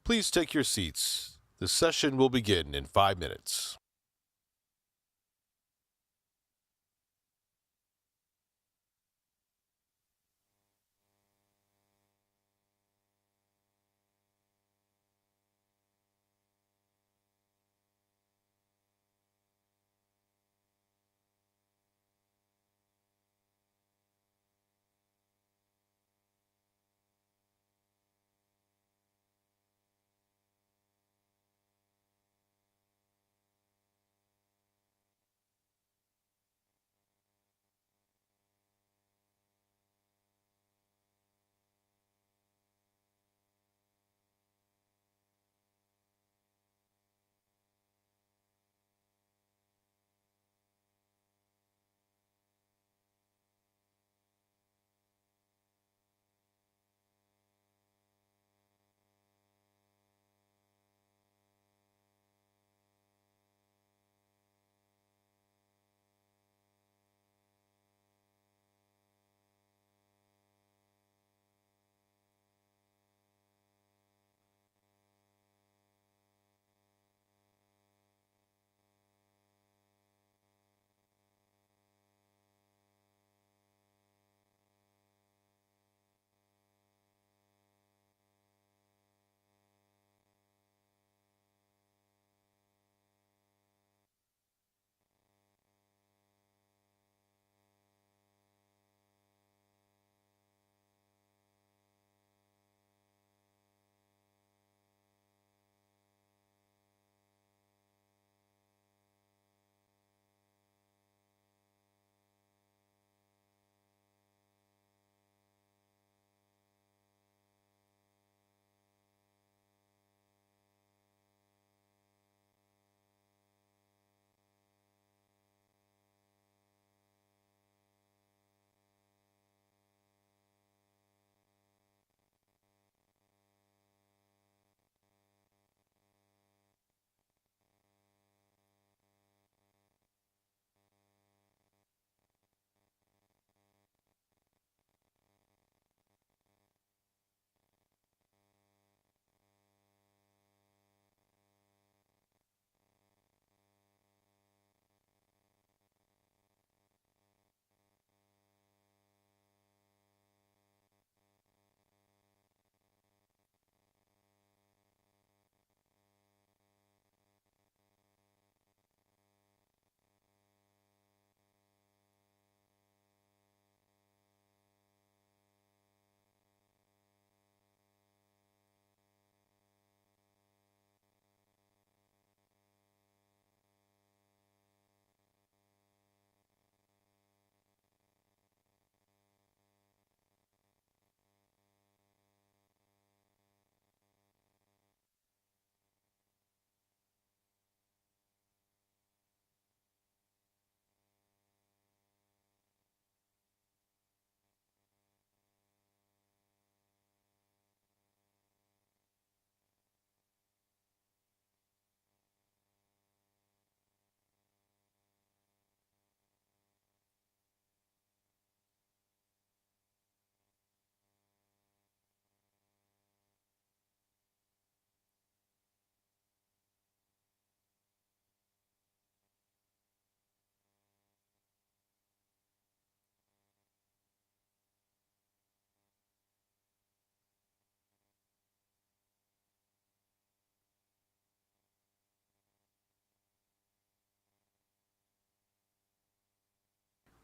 Please take your seats. The session will begin in 5 minutes.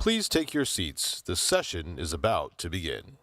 Please take your seats. The session is about to begin.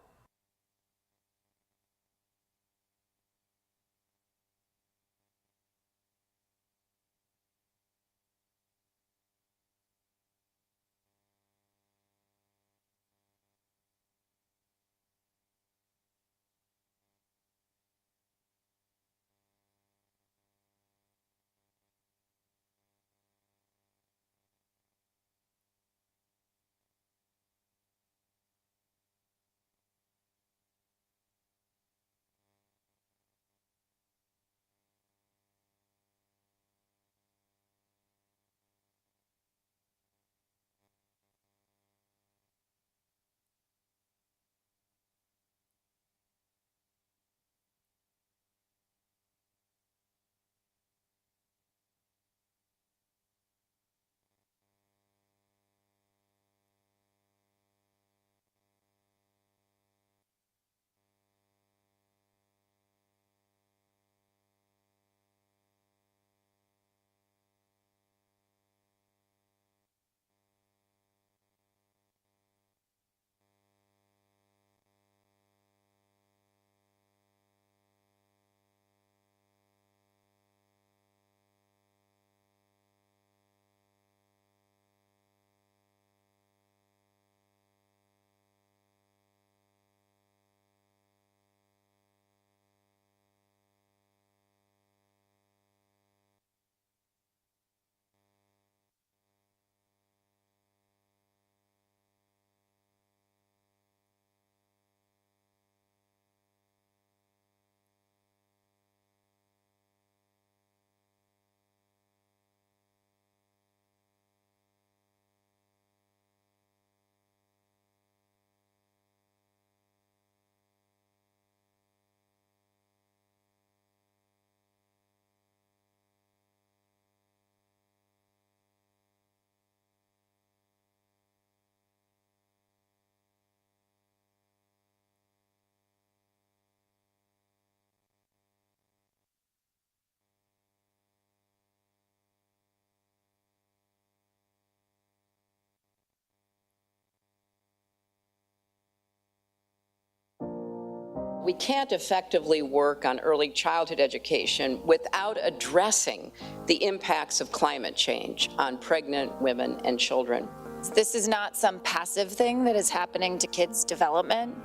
We can't effectively work on early childhood education without addressing the impacts of climate change on pregnant women and children. This is not some passive thing that is happening to kids' development.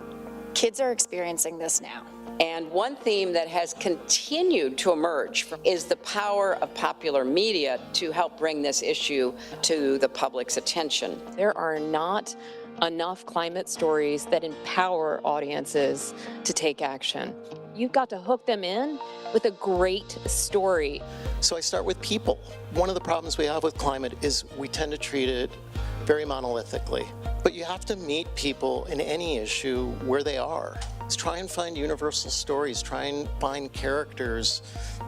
Kids are experiencing this now. And one theme that has continued to emerge is the power of popular media to help bring this issue to the public's attention. There are not enough climate stories that empower audiences to take action. You've got to hook them in with a great story. So I start with people. One of the problems we have with climate is we tend to treat it very monolithically. But you have to meet people in any issue where they are. Try and find universal stories, try and find characters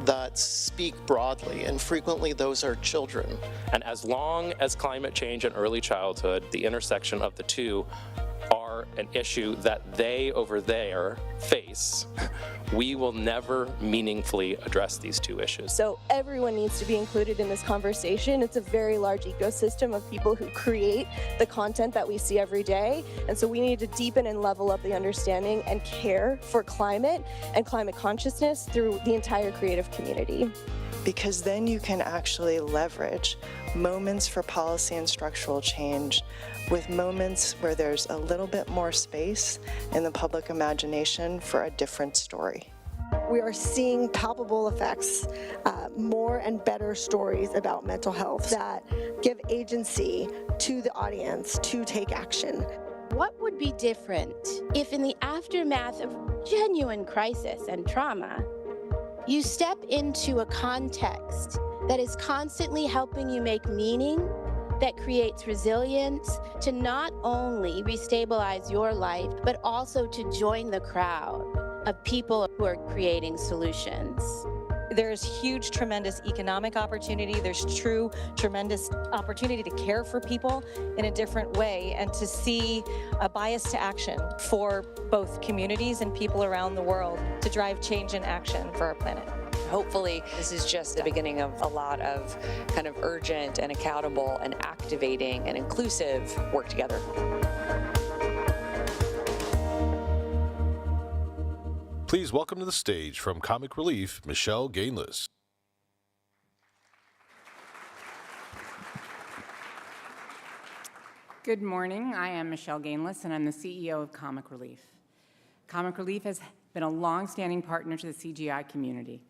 that speak broadly, and frequently those are children. And as long as climate change and early childhood, the intersection of the two, are an issue that they over there face, we will never meaningfully address these two issues. So everyone needs to be included in this conversation. It's a very large ecosystem of people who create the content that we see every day. And so we need to deepen and level up the understanding and care for climate and climate consciousness through the entire creative community. Because then you can actually leverage moments for policy and structural change with moments where there's a little bit more space in the public imagination for a different story. We are seeing palpable effects, more and better stories about mental health that give agency to the audience to take action. What would be different if in the aftermath of genuine crisis and trauma, you step into a context that is constantly helping you make meaning, that creates resilience to not only restabilize your life, but also to join the crowd of people who are creating solutions. There's huge, tremendous economic opportunity. There's true, tremendous opportunity to care for people in a different way and to see a bias to action for both communities and people around the world to drive change and action for our planet. Hopefully, this is just the beginning of a lot of kind of urgent and accountable and activating and inclusive work together. Please welcome to the stage from Comic Relief, Michelle Gainless. Good morning. I am Michelle Gainless, and I'm the CEO of Comic Relief. Comic Relief has been a long-standing partner to the CGI community.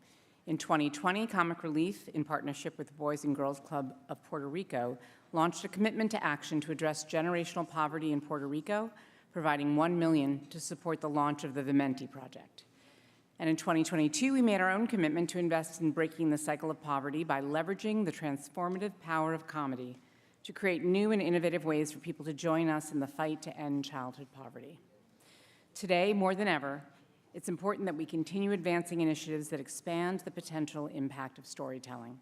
In 2020, Comic Relief, in partnership with the Boys and Girls Club of Puerto Rico, launched a commitment to action to address generational poverty in Puerto Rico, providing $1 million to support the launch of the Vimenti Project. And in 2022, we made our own commitment to invest in breaking the cycle of poverty by leveraging the transformative power of comedy to create new and innovative ways for people to join us in the fight to end childhood poverty. Today, more than ever, it's important that we continue advancing initiatives that expand the potential impact of storytelling.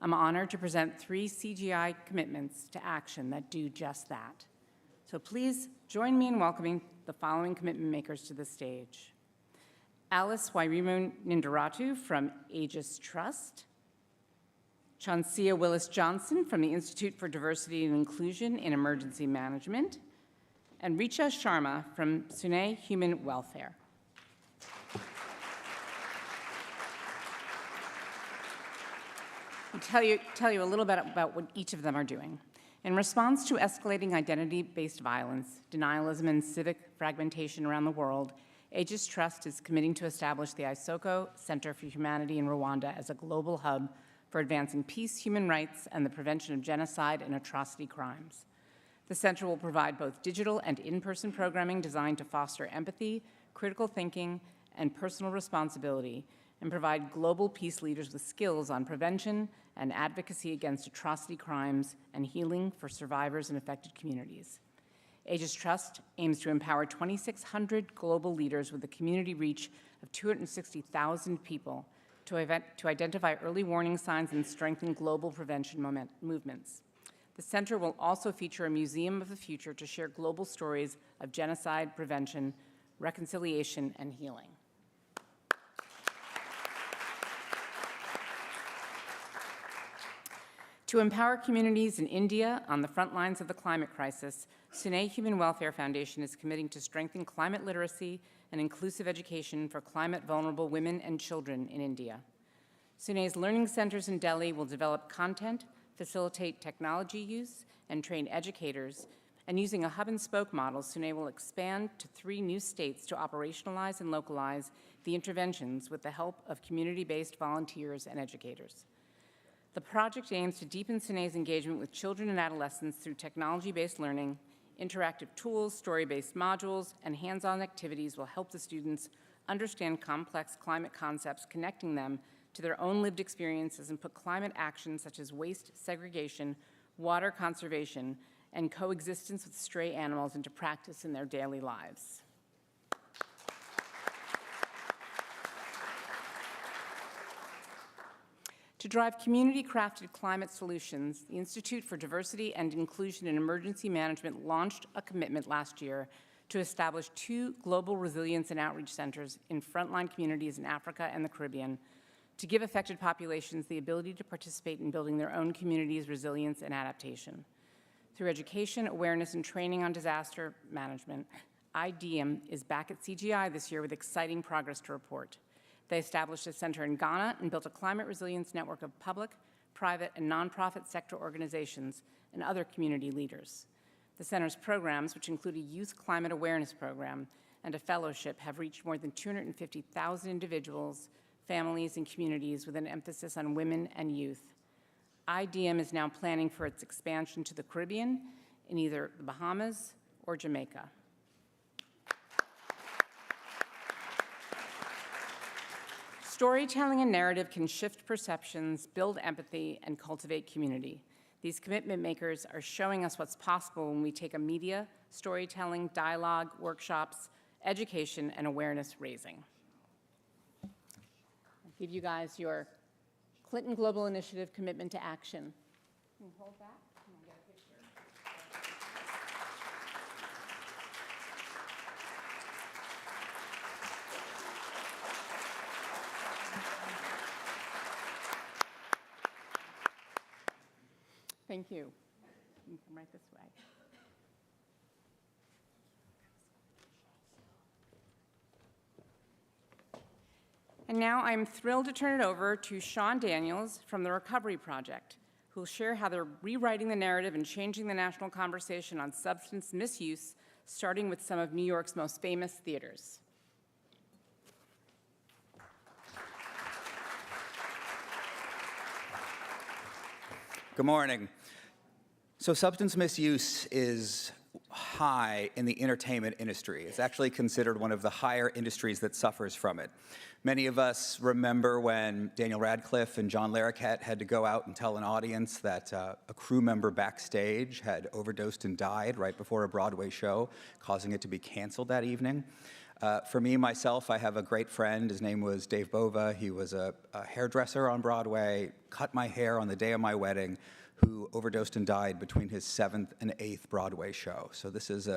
I'm honored to present 3 CGI commitments to action that do just that. So please join me in welcoming the following commitment makers to the stage. Alice Wairimu Nindaratu from Aegis Trust, Chauncia Willis-Johnson from the Institute for Diversity and Inclusion in Emergency Management, and Richa Sharma from Sune Human Welfare. I'll tell you a little bit about what each of them are doing. In response to escalating identity-based violence, denialism, and civic fragmentation around the world, Aegis Trust is committing to establish the Isoko Center for Humanity in Rwanda as a global hub for advancing peace, human rights, and the prevention of genocide and atrocity crimes. The center will provide both digital and in-person programming designed to foster empathy, critical thinking, and personal responsibility, and provide global peace leaders with skills on prevention and advocacy against atrocity crimes and healing for survivors and affected communities. Aegis Trust aims to empower 2,600 global leaders with a community reach of 260,000 people to identify early warning signs and strengthen global prevention movements. The center will also feature a museum of the future to share global stories of genocide, prevention, reconciliation, and healing. To To empower communities in India on the front lines of the climate crisis, Sune Human Welfare Foundation is committing to strengthen climate literacy and inclusive education for climate-vulnerable women and children in India. Sune's learning centers in Delhi will develop content, facilitate technology use, and train educators. And using a hub-and-spoke model, Sune will expand to 3 new states to operationalize and localize the interventions with the help of community-based volunteers and educators. The project aims to deepen Sune's engagement with children and adolescents through technology-based learning. Interactive tools, story-based modules, and hands-on activities will help the students understand complex climate concepts, connecting them to their own lived experiences, and put climate actions such as waste segregation, water conservation, and coexistence with stray animals into practice in their daily lives. To drive community-crafted climate solutions, the Institute for Diversity and Inclusion in Emergency Management launched a commitment last year to establish 2 global resilience and outreach centers in frontline communities in Africa and the Caribbean to give affected populations the ability to participate in building their own communities' resilience and adaptation. Through education, awareness, and training on disaster management, IDEAM is back at CGI this year with exciting progress to report. They established a center in Ghana and built a climate resilience network of public, private, and nonprofit sector organizations and other community leaders. The center's programs, which include a youth climate awareness program and a fellowship, have reached more than 250,000 individuals, families, and communities with an emphasis on women and youth. IDEAM is now planning for its expansion to the Caribbean in either the Bahamas or Jamaica. Storytelling and narrative can shift perceptions, build empathy, and cultivate community. These commitment makers are showing us what's possible when we take a media, storytelling, dialogue, workshops, education, and awareness raising. I'll give you guys your Clinton Global Initiative commitment to action. Can you hold that? Can I get a picture? Thank you. You can come right this way. And now I'm thrilled to turn it over to Sean Daniels from the Recovery Project, who will share how they're rewriting the narrative and changing the national conversation on substance misuse, starting with some of New York's most famous theaters. Good morning. So substance misuse is high in the entertainment industry. It's actually considered one of the higher industries that suffers from it. Many of us remember when Daniel Radcliffe and John Larroquette had to go out and tell an audience that a crew member backstage had overdosed and died right before a Broadway show, causing it to be canceled that evening. For me, myself, I have a great friend. His name was Dave Bova. He was a hairdresser on Broadway, cut my hair on the day of my wedding, who overdosed and died between his 7th and 8th Broadway show. So this is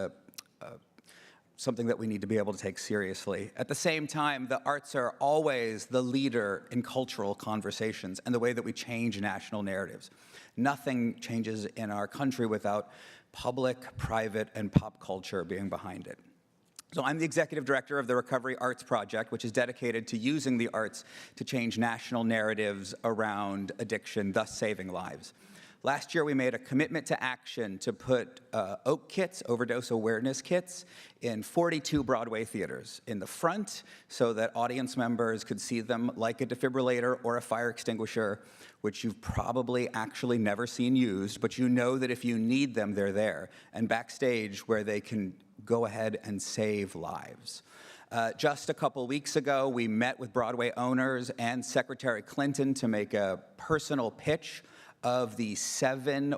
something that we need to be able to take seriously. At the same time, the arts are always the leader in cultural conversations and the way that we change national narratives. Nothing changes in our country without public, private, and pop culture being behind it. So I'm the executive director of the Recovery Arts Project, which is dedicated to using the arts to change national narratives around addiction, thus saving lives. Last year, we made a commitment to action to put OAK kits, overdose awareness kits, in 42 Broadway theaters. In the front, so that audience members could see them like a defibrillator or a fire extinguisher, which you've probably actually never seen used, but you know that if you need them, they're there. And backstage, where they can go ahead and save lives. Just a couple weeks ago, we met with Broadway owners and Secretary Clinton to make a personal pitch of the 7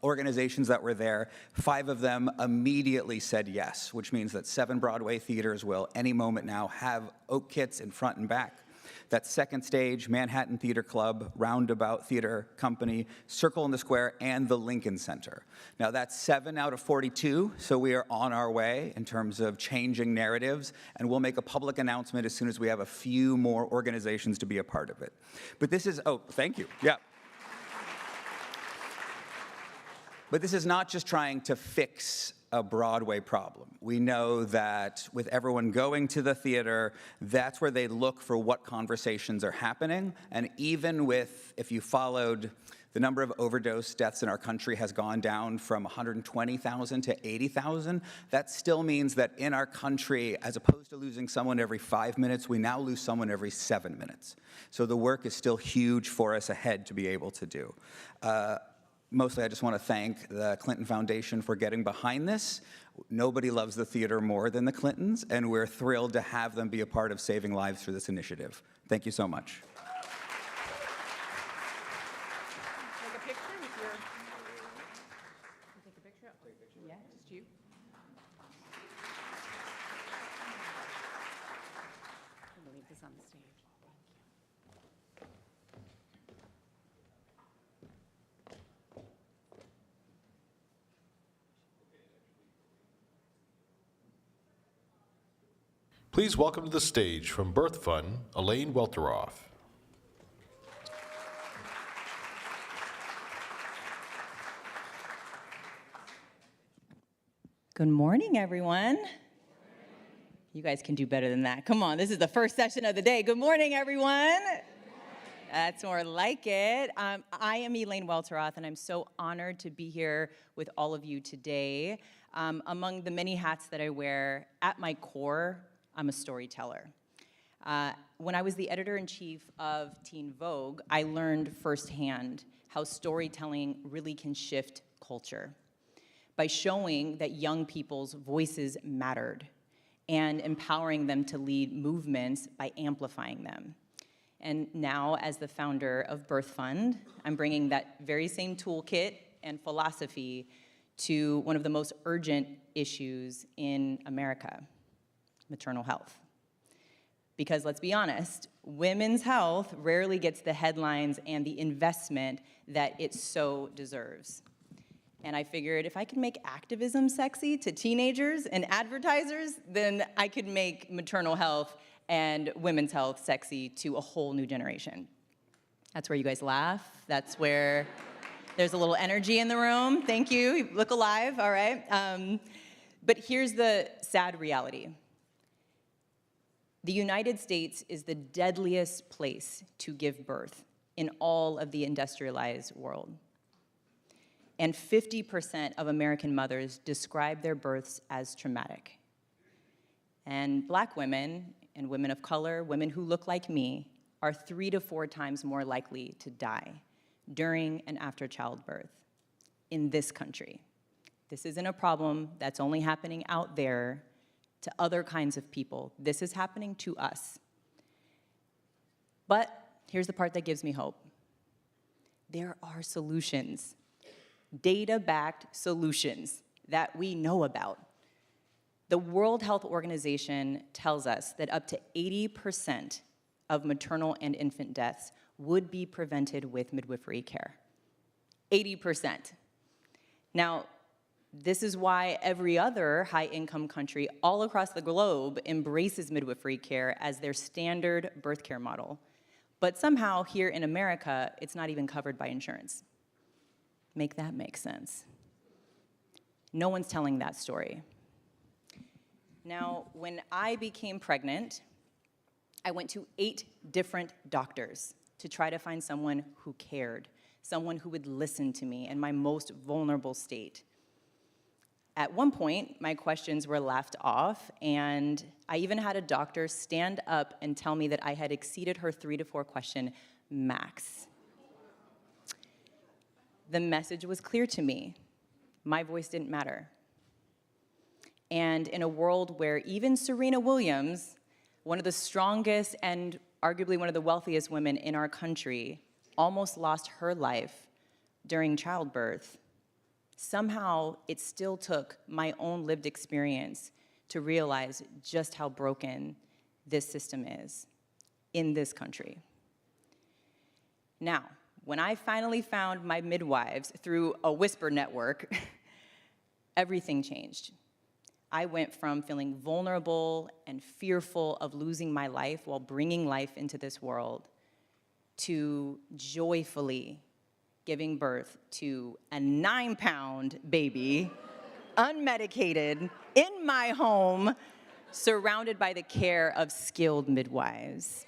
organizations that were there. 5 of them immediately said yes, which means that 7 Broadway theaters will any moment now have OAK kits in front and back. That's Second Stage, Manhattan Theater Club, Roundabout Theater Company, Circle in the Square, and the Lincoln Center. Now that's 7 out of 42, so we are on our way in terms of changing narratives, and we'll make a public announcement as soon as we have a few more organizations to be a part of it. But this is, oh, thank you, yeah. But this is not just trying to fix a Broadway problem. We know that with everyone going to the theater, that's where they look for what conversations are happening. And even with, if you followed, the number of overdose deaths in our country has gone down from 120,000 to 80,000. That still means that in our country, as opposed to losing someone every 5 minutes, we now lose someone every 7 minutes. So the work is still huge for us ahead to be able to do. Mostly, I just want to thank the Clinton Foundation for getting behind this. Nobody loves the theater more than the Clintons, and we're thrilled to have them be a part of saving lives through this initiative. Thank you so much. Take a picture with your... Take a picture? Yeah, just you. I'm going to leave this on the stage. Please welcome to the stage from Birth Fund, Elaine Welteroth. Good morning, everyone. You guys can do better than that. Come on, this is the first session of the day. Good morning, everyone. That's more like it. I am Elaine Welteroth, and I'm so honored to be here with all of you today. Among the many hats that I wear, at my core, I'm a storyteller. When I was the editor-in-chief of Teen Vogue, I learned firsthand how storytelling really can shift culture by showing that young people's voices mattered and empowering them to lead movements by amplifying them. And now, as the founder of Birth Fund, I'm bringing that very same toolkit and philosophy to one of the most urgent issues in America: maternal health. Because let's be honest, women's health rarely gets the headlines and the investment that it so deserves. And I figured if I could make activism sexy to teenagers and advertisers, then I could make maternal health and women's health sexy to a whole new generation. That's where you guys laugh. That's where there's a little energy in the room. Thank you. You look alive, all right? But here's the sad reality. The United States is the deadliest place to give birth in all of the industrialized world. And 50% of American mothers describe their births as traumatic. And Black women and women of color, women who look like me, are 3 to 4 times more likely to die during and after childbirth in this country. This isn't a problem that's only happening out there to other kinds of people. This is happening to us. But here's the part that gives me hope. There are solutions, data-backed solutions that we know about. The World Health Organization tells us that up to 80% of maternal and infant deaths would be prevented with midwifery care. 80%. Now, this is why every other high-income country all across the globe embraces midwifery care as their standard birth care model. But somehow here in America, it's not even covered by insurance. Make that make sense. No one's telling that story. Now, when I became pregnant, I went to 8 different doctors to try to find someone who cared, someone who would listen to me in my most vulnerable state. At one point, my questions were laughed off, and I even had a doctor stand up and tell me that I had exceeded her 3 to 4 question max. The message was clear to me. My voice didn't matter. And in a world where even Serena Williams, one of the strongest and arguably one of the wealthiest women in our country, almost lost her life during childbirth, somehow it still took my own lived experience to realize just how broken this system is in this country. Now, when I finally found my midwives through a whisper network, everything changed. I went from feeling vulnerable and fearful of losing my life while bringing life into this world to joyfully giving birth to a 9-pound baby, unmedicated, in my home, surrounded by the care of skilled midwives.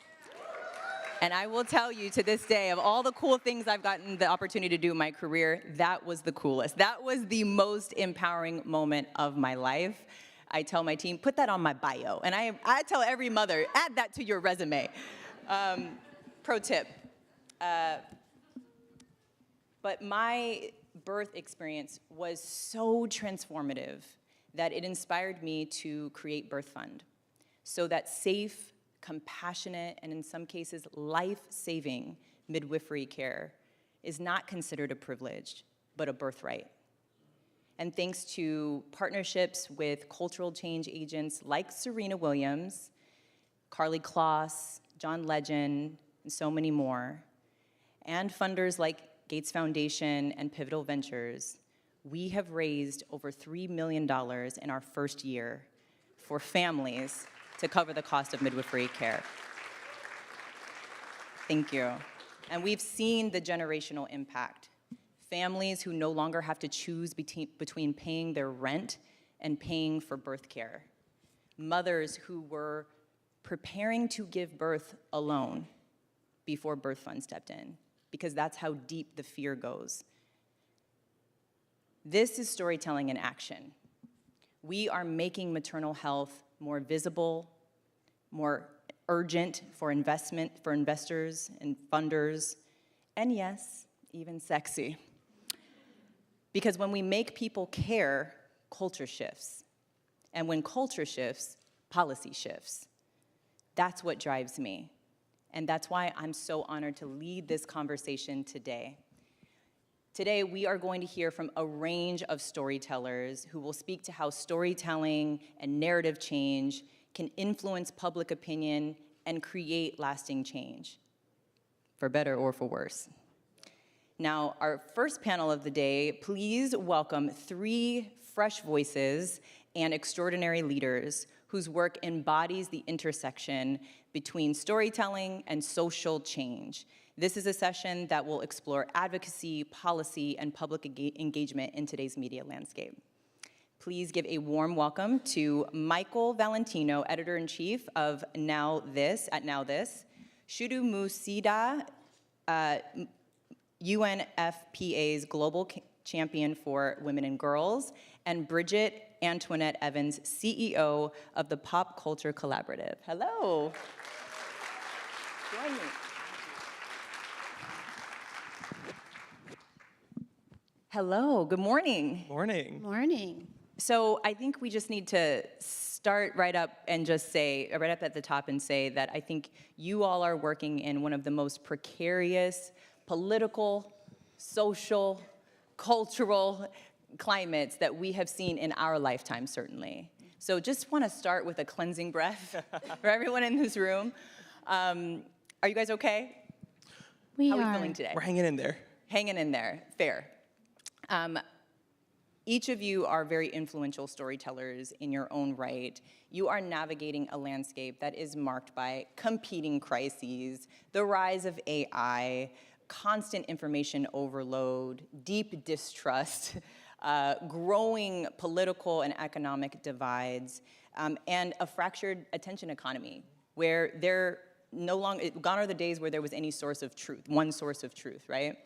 And I will tell you, to this day, of all the cool things I've gotten the opportunity to do in my career, that was the coolest. That was the most empowering moment of my life. I tell my team, put that on my bio. And I tell every mother, add that to your resume. Pro tip. But my birth experience was so transformative that it inspired me to create Birth Fund, so that safe, compassionate, and in some cases, life-saving midwifery care is not considered a privilege, but a birthright. And thanks to partnerships with cultural change agents like Serena Williams, Carly Kloss, John Legend, and so many more, and funders like Gates Foundation and Pivotal Ventures, we have raised over $3 million in our first year for families to cover the cost of midwifery care. Thank you. And we've seen the generational impact. Families who no longer have to choose between paying their rent and paying for birth care. Mothers who were preparing to give birth alone before Birth Fund stepped in, because that's how deep the fear goes. This is storytelling in action. We are making maternal health more visible, more urgent for investors and funders, and yes, even sexy. Because when we make people care, culture shifts. And when culture shifts, policy shifts. That's what drives me. And that's why I'm so honored to lead this conversation today. Today, we are going to hear from a range of storytellers who will speak to how storytelling and narrative change can influence public opinion and create lasting change, for better or for worse. Now, our first panel of the day, please welcome 3 fresh voices and extraordinary leaders whose work embodies the intersection between storytelling and social change. This is a session that will explore advocacy, policy, and public engagement in today's media landscape. Please give a warm welcome to Michael Valentino, Editor-in-Chief of Now This, Shudu Musida, UNFPA's Global Champion for Women and Girls, and Bridget Antoinette Evans, CEO of the Pop Culture Collaborative. Hello. Join me. Hello, good morning. Morning. Morning. So I think we just need to start right up and just say, right up at the top and say that I think you all are working in one of the most precarious political, social, cultural climates that we have seen in our lifetime, certainly. So just want to start with a cleansing breath for everyone in this room. Are you guys okay? How are we feeling today? We're hanging in there. Hanging in there, fair. Each of you are very influential storytellers in your own right. You are navigating a landscape that is marked by competing crises, the rise of AI, constant information overload, deep distrust, growing political and economic divides, and a fractured attention economy where gone are the days where there was any source of truth, one source of truth, right?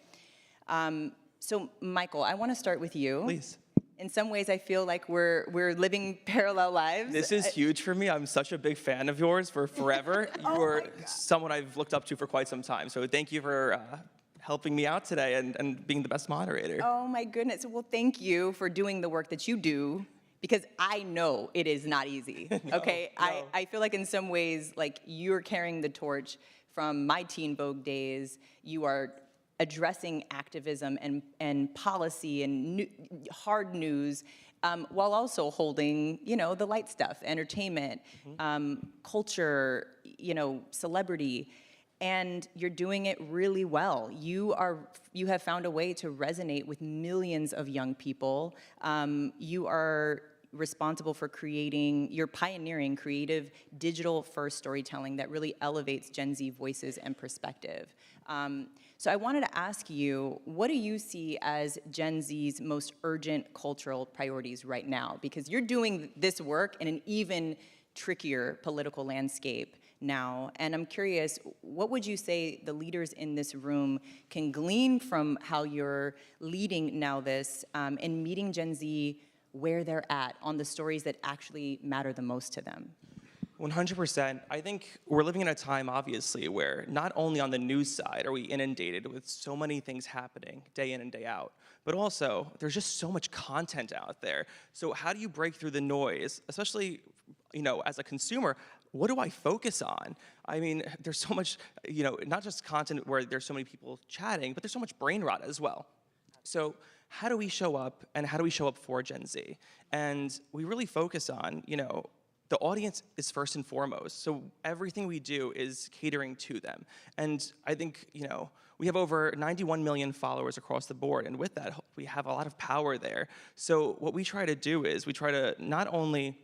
So Michael, I want to start with you. Please. In some ways, I feel like we're living parallel lives. This is huge for me. I'm such a big fan of yours for forever. You are someone I've looked up to for quite some time. So thank you for helping me out today and being the best moderator. Oh my goodness. Well, thank you for doing the work that you do, because I know it is not easy, okay? No. I feel like in some ways, like you're carrying the torch from my Teen Vogue days. You are addressing activism and policy and hard news, while also holding, the light stuff, entertainment, culture, celebrity, and you're doing it really well. You have found a way to resonate with millions of young people. You are responsible for you're pioneering creative digital-first storytelling that really elevates Gen Z voices and perspective. So I wanted to ask you, what do you see as Gen Z's most urgent cultural priorities right now? Because you're doing this work in an even trickier political landscape now. And I'm curious, what would you say the leaders in this room can glean from how you're leading now this and meeting Gen Z where they're at on the stories that actually matter the most to them? 100%. I think we're living in a time, obviously, where not only on the news side are we inundated with so many things happening day in and day out, but also there's just so much content out there. So how do you break through the noise, especially, as a consumer? What do I focus on? I mean, there's so much, not just content where there's so many people chatting, but there's so much brain rot as well. So how do we show up, and how do we show up for Gen Z? And we really focus on, the audience is first and foremost, so everything we do is catering to them. And I think, we have over 91 million followers across the board, and with that, we have a lot of power there. So what we try to do is we try to not only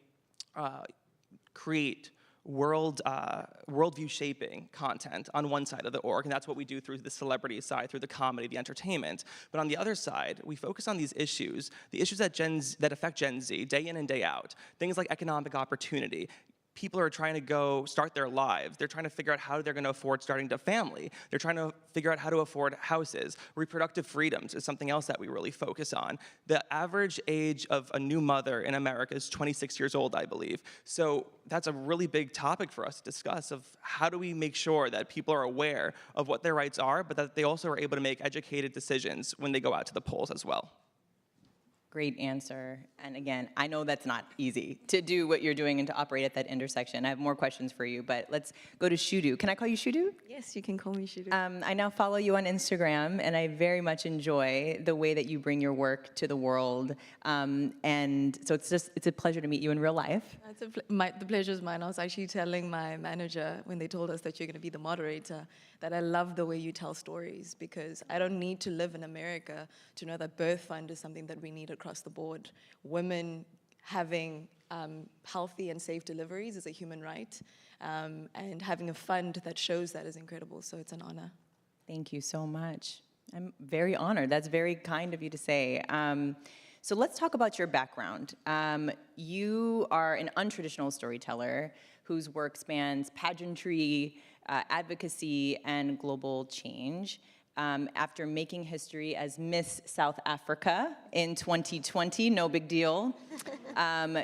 create worldview shaping content on one side of the org, and that's what we do through the celebrity side, through the comedy, the entertainment. But on the other side, we focus on these issues, the issues that affect Gen Z day in and day out, things like economic opportunity. People are trying to go start their lives. They're trying to figure out how they're going to afford starting a family. They're trying to figure out how to afford houses. Reproductive freedoms is something else that we really focus on. The average age of a new mother in America is 26 years old, I believe. So that's a really big topic for us to discuss, of how do we make sure that people are aware of what their rights are, but that they also are able to make educated decisions when they go out to the polls as well. Great answer. And again, I know that's not easy to do what you're doing and to operate at that intersection. I have more questions for you, but let's go to Shudu. Can I call you Shudu? Yes, you can call me Shudu. I now follow you on Instagram, and I very much enjoy the way that you bring your work to the world. And so it's a pleasure to meet you in real life. The pleasure is mine. I was actually telling my manager when they told us that you're going to be the moderator that I love the way you tell stories, because I don't need to live in America to know that birth fund is something that we need across the board. Women having healthy and safe deliveries is a human right, and having a fund that shows that is incredible, so it's an honor. Thank you so much. I'm very honored. That's very kind of you to say. So let's talk about your background. You are an untraditional storyteller whose work spans pageantry, advocacy, and global change. After making history as Miss South Africa in 2020, no big deal,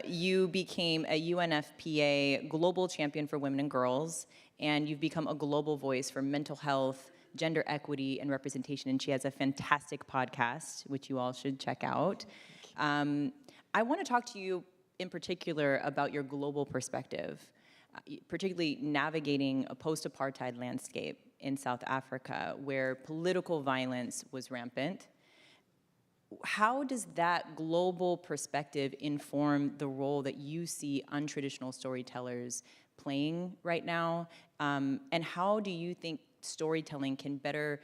you became a UNFPA Global Champion for Women and Girls, and you've become a global voice for mental health, gender equity, and representation, and she has a fantastic podcast, which you all should check out. I want to talk to you in particular about your global perspective, particularly navigating a post-apartheid landscape in South Africa where political violence was rampant. How does that global perspective inform the role that you see untraditional storytellers playing right now? And how do you think storytelling can better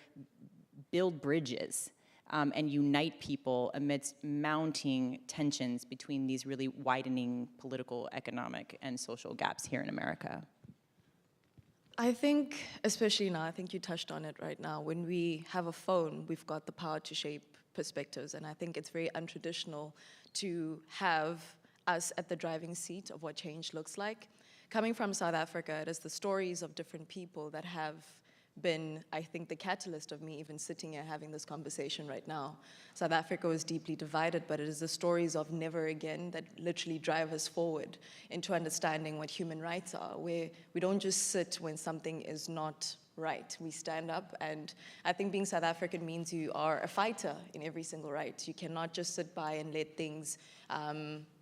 build bridges and unite people amidst mounting tensions between these really widening political, economic, and social gaps here in America? I think, especially now, I think you touched on it right now, when we have a phone, we've got the power to shape perspectives, and I think it's very untraditional to have us at the driving seat of what change looks like. Coming from South Africa, it is the stories of different people that have been, I think, the catalyst of me even sitting here having this conversation right now. South Africa was deeply divided, but it is the stories of never again that literally drive us forward into understanding what human rights are, where we don't just sit when something is not right. We stand up, and I think being South African means you are a fighter in every single right. You cannot just sit by and let things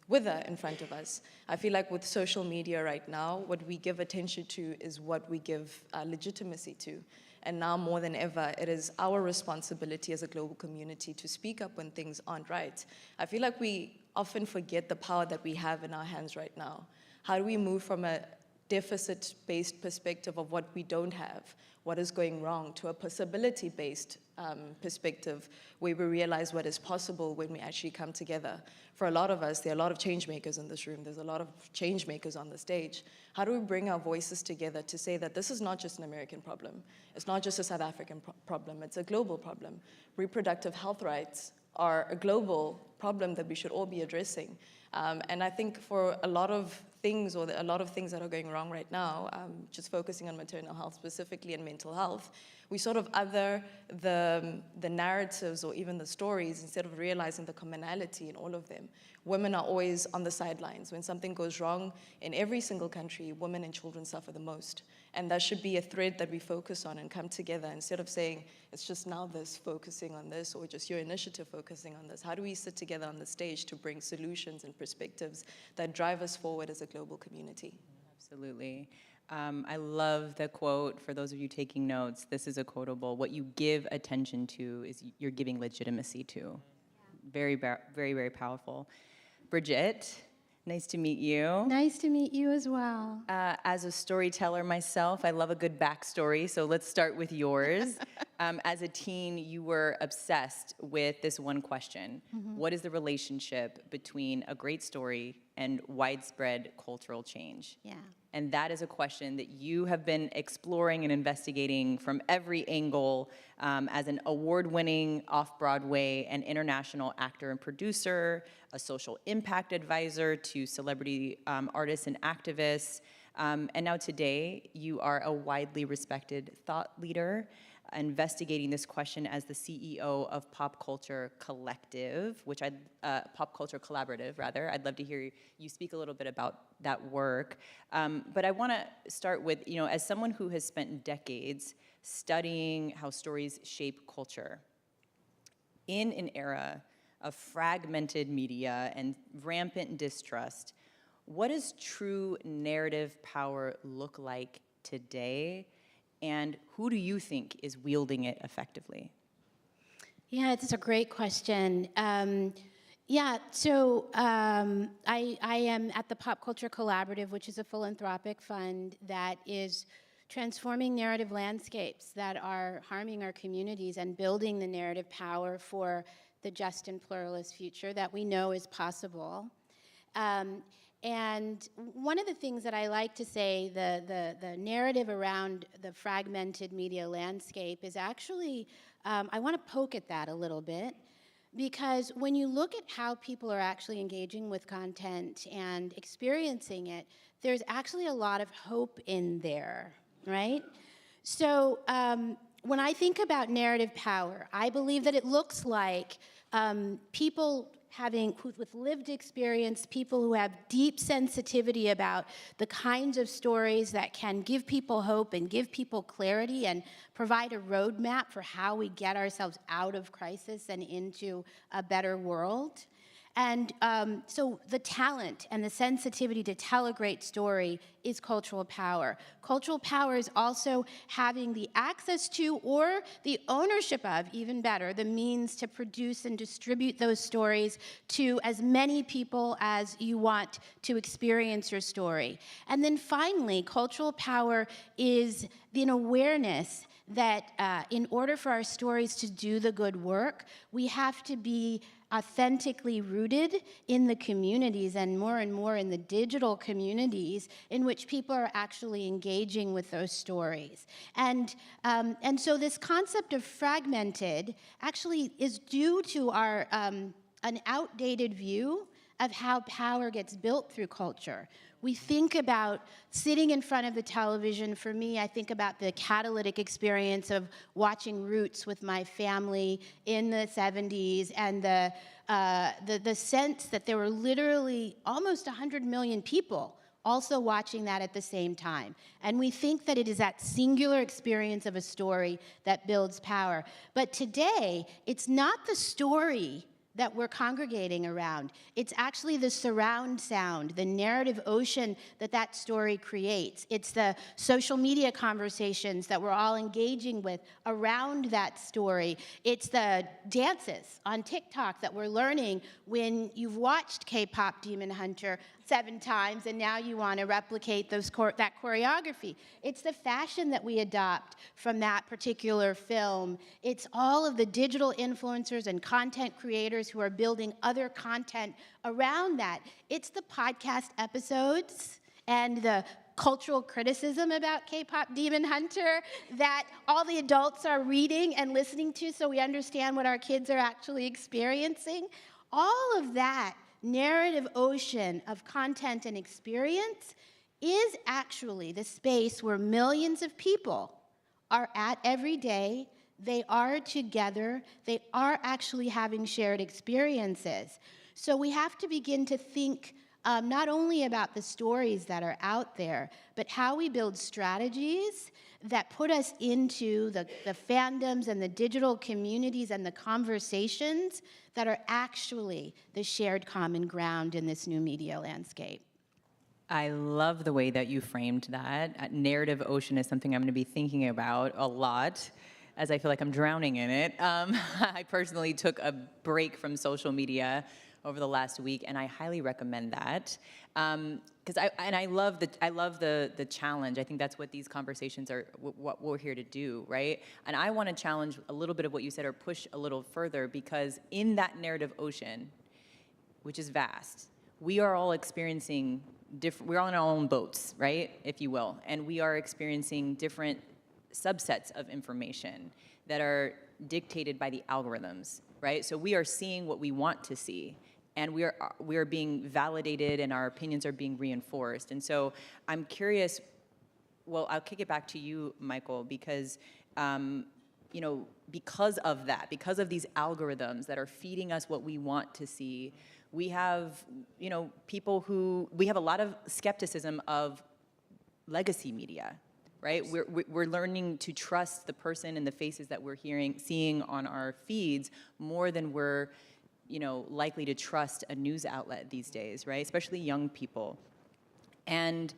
wither in front of us. I feel like with social media right now, what we give attention to is what we give legitimacy to. And now more than ever, it is our responsibility as a global community to speak up when things aren't right. I feel like we often forget the power that we have in our hands right now. How do we move from a deficit-based perspective of what we don't have, what is going wrong, to a possibility-based perspective where we realize what is possible when we actually come together. For a lot of us, there are a lot of change makers in this room. There's a lot of change makers on the stage. How do we bring our voices together to say that this is not just an American problem? It's not just a South African problem. It's a global problem. Reproductive health rights are a global problem that we should all be addressing. And I think for a lot of things, or a lot of things that are going wrong right now, just focusing on maternal health specifically and mental health, we sort of other the narratives or even the stories instead of realizing the commonality in all of them. Women are always on the sidelines. When something goes wrong in every single country, women and children suffer the most. And that should be a thread that we focus on and come together instead of saying, it's just now this focusing on this, or just your initiative focusing on this. How do we sit together on the stage to bring solutions and perspectives that drive us forward as a global community? Absolutely. I love the quote. For those of you taking notes, this is a quotable. What you give attention to is you're giving legitimacy to. Very, very, very powerful. Bridget, nice to meet you. Nice to meet you as well. As a storyteller myself, I love a good backstory, so let's start with yours. As a teen, you were obsessed with this one question. What is the relationship between a great story and widespread cultural change? Yeah. And that is a question that you have been exploring and investigating from every angle as an award-winning off-Broadway and international actor and producer, a social impact advisor to celebrity artists and activists. And now today, you are a widely respected thought leader, investigating this question as the CEO of Pop Culture Collective, which Pop Culture Collaborative, rather. I'd love to hear you speak a little bit about that work. But I want to start with, as someone who has spent decades studying how stories shape culture, in an era of fragmented media and rampant distrust, what does true narrative power look like today? And who do you think is wielding it effectively? Yeah, it's a great question. I am at the Pop Culture Collaborative, which is a philanthropic fund that is transforming narrative landscapes that are harming our communities and building the narrative power for the just and pluralist future that we know is possible. And one of the things that I like to say, the narrative around the fragmented media landscape is actually, I want to poke at that a little bit, because when you look at how people are actually engaging with content and experiencing it, there's actually a lot of hope in there, right? So when I think about narrative power, I believe that it looks like people with lived experience, people who have deep sensitivity about the kinds of stories that can give people hope and give people clarity and provide a roadmap for how we get ourselves out of crisis and into a better world. And so the talent and the sensitivity to tell a great story is cultural power. Cultural power is also having the access to, or the ownership of, even better, the means to produce and distribute those stories to as many people as you want to experience your story. And then finally, cultural power is an awareness that in order for our stories to do the good work, we have to be authentically rooted in the communities, and more in the digital communities in which people are actually engaging with those stories. And so this concept of fragmented actually is due to our an outdated view of how power gets built through culture. We think about sitting in front of the television. For me, I think about the catalytic experience of watching Roots with my family in the 70s, and the sense that there were literally almost 100 million people also watching that at the same time. And we think that it is that singular experience of a story that builds power. But today, it's not the story that we're congregating around. It's actually the surround sound, the narrative ocean that story creates. It's the social media conversations that we're all engaging with around that story. It's the dances on TikTok that we're learning when you've watched K-pop Demon Hunter. 7 times, and now you want to replicate that choreography. It's the fashion that we adopt from that particular film. It's all of the digital influencers and content creators who are building other content around that. It's the podcast episodes and the cultural criticism about K-pop Demon Hunter that all the adults are reading and listening to so we understand what our kids are actually experiencing. All of that narrative ocean of content and experience is actually the space where millions of people are at every day. They are together. They are actually having shared experiences. So we have to begin to think not only about the stories that are out there, but how we build strategies that put us into the fandoms and the digital communities and the conversations that are actually the shared common ground in this new media landscape. I love the way that you framed that. Narrative ocean is something I'm going to be thinking about a lot, as I feel like I'm drowning in it. I personally took a break from social media over the last week, and I highly recommend that. I love the challenge. I think that's what these conversations are, what we're here to do, right? And I want to challenge a little bit of what you said, or push a little further, because in that narrative ocean, which is vast, we are all experiencing different. We're all in our own boats, right, if you will, and we are experiencing different subsets of information that are dictated by the algorithms, right? So we are seeing what we want to see, and we are being validated, and our opinions are being reinforced. And so I'm curious, well, I'll kick it back to you, Michael, because because of that, because of these algorithms that are feeding us what we want to see, we have, people who, we have a lot of skepticism of legacy media, right? We're learning to trust the person and the faces that we're seeing on our feeds more than we're, likely to trust a news outlet these days, right? Especially young people. And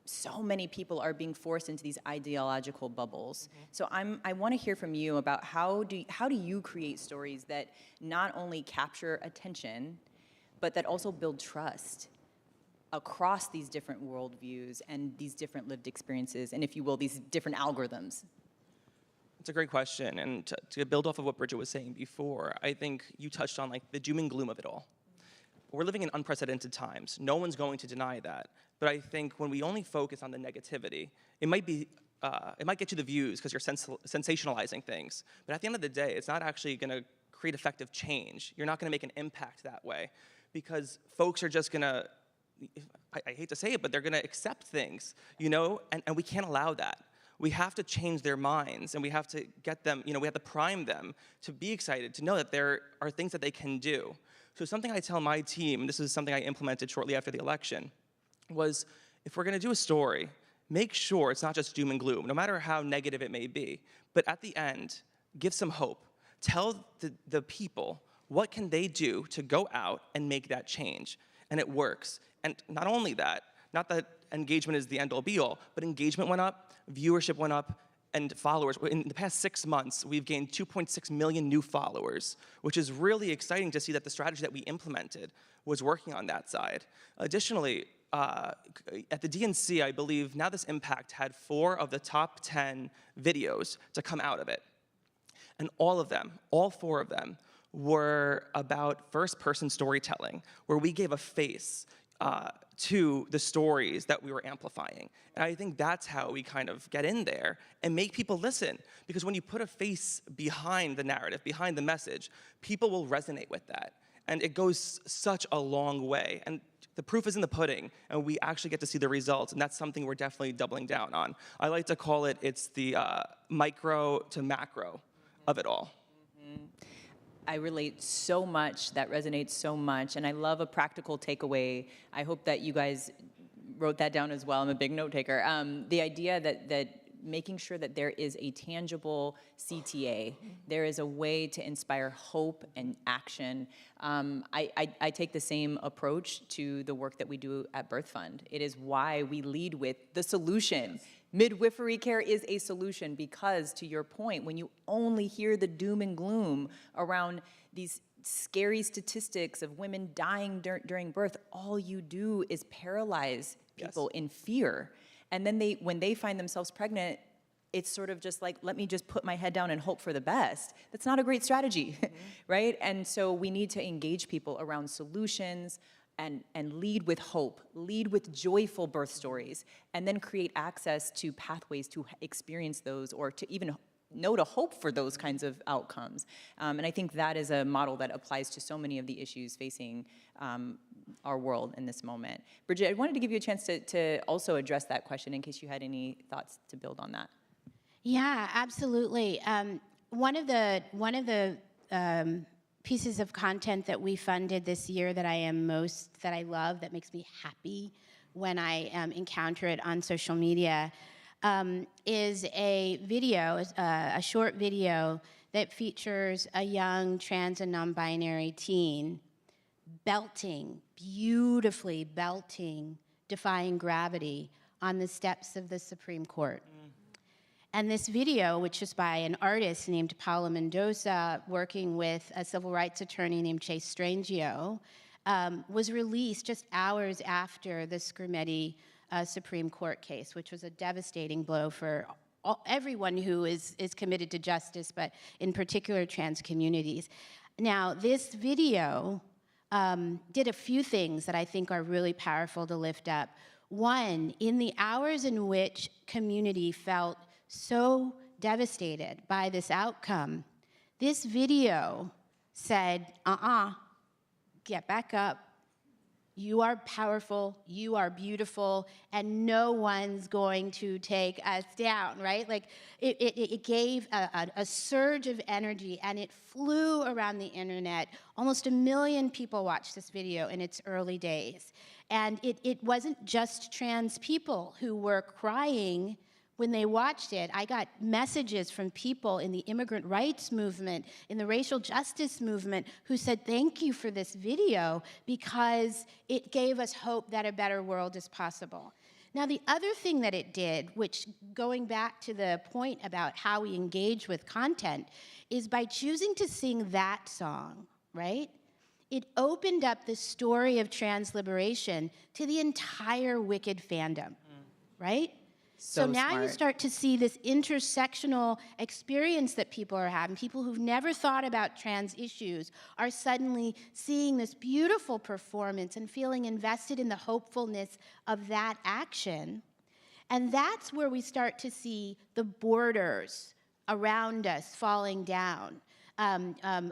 so many people are being forced into these ideological bubbles. So I want to hear from you about how do you create stories that not only capture attention, but that also build trust across these different worldviews and these different lived experiences, and if you will, these different algorithms? It's a great question, and to build off of what Bridget was saying before, I think you touched on the doom and gloom of it all. We're living in unprecedented times. No one's going to deny that. But I think when we only focus on the negativity, it might get you the views because you're sensationalizing things. But at the end of the day, it's not actually going to create effective change. You're not going to make an impact that way, because folks are just going to, I hate to say it, but they're going to accept things, and we can't allow that. We have to change their minds, and we have to get them, we have to prime them to be excited, to know that there are things that they can do. So something I tell my team, and this is something I implemented shortly after the election, was if we're going to do a story, make sure it's not just doom and gloom, no matter how negative it may be. But at the end, give some hope. Tell the people what can they do to go out and make that change. And it works. And not only that, not that engagement is the end-all be-all, but engagement went up, viewership went up, and followers. In the past 6 months, we've gained 2.6 million new followers, which is really exciting to see that the strategy that we implemented was working on that side. Additionally, at the DNC, I believe Now This Impact had 4 of the top 10 videos to come out of it. And all of them, all 4 of them, were about first-person storytelling, where we gave a face to the stories that we were amplifying. And I think that's how we kind of get in there and make people listen. Because when you put a face behind the narrative, behind the message, people will resonate with that. And it goes such a long way. And the proof is in the pudding, and we actually get to see the results, and that's something we're definitely doubling down on. I like to call it's the micro to macro of it all. I relate so much, that resonates so much, and I love a practical takeaway. I hope that you guys wrote that down as well. I'm a big note taker. The idea that making sure that there is a tangible CTA, there is a way to inspire hope and action. I take the same approach to the work that we do at Birth Fund. It is why we lead with the solution. Midwifery care is a solution because, to your point, when you only hear the doom and gloom around these scary statistics of women dying during birth, all you do is paralyze people in fear. And then when they find themselves pregnant, it's sort of just like, let me just put my head down and hope for the best. That's not a great strategy, right? And so we need to engage people around solutions and lead with hope, lead with joyful birth stories, and then create access to pathways to experience those or to even know to hope for those kinds of outcomes. And I think that is a model that applies to so many of the issues facing our world in this moment. Bridget, I wanted to give you a chance to also address that question in case you had any thoughts to build on that. Yeah, absolutely. One of the pieces of content that we funded this year that I love, that makes me happy when I encounter it on social media, is a video, a short video that features a young trans and non-binary teen beautifully belting Defying Gravity on the steps of the Supreme Court. And this video, which is by an artist named Paula Mendoza, working with a civil rights attorney named Chase Strangio, was released just hours after the Scrimeti Supreme Court case, which was a devastating blow for everyone who is committed to justice, but in particular trans communities. Now, this video did a few things that I think are really powerful to lift up. One, in the hours in which community felt so devastated by this outcome, this video said, get back up. You are powerful, you are beautiful, and no one's going to take us down, right? Like, it gave a surge of energy, and it flew around the internet. Almost 1 million people watched this video in its early days. And it wasn't just trans people who were crying when they watched it. I got messages from people in the immigrant rights movement, in the racial justice movement, who said, thank you for this video because it gave us hope that a better world is possible. Now, the other thing that it did, which going back to the point about how we engage with content, is by choosing to sing that song, right? It opened up the story of trans liberation to the entire Wicked fandom, right? So now smart. You start to see this intersectional experience that people are having. People who've never thought about trans issues are suddenly seeing this beautiful performance and feeling invested in the hopefulness of that action. And that's where we start to see the borders around us falling down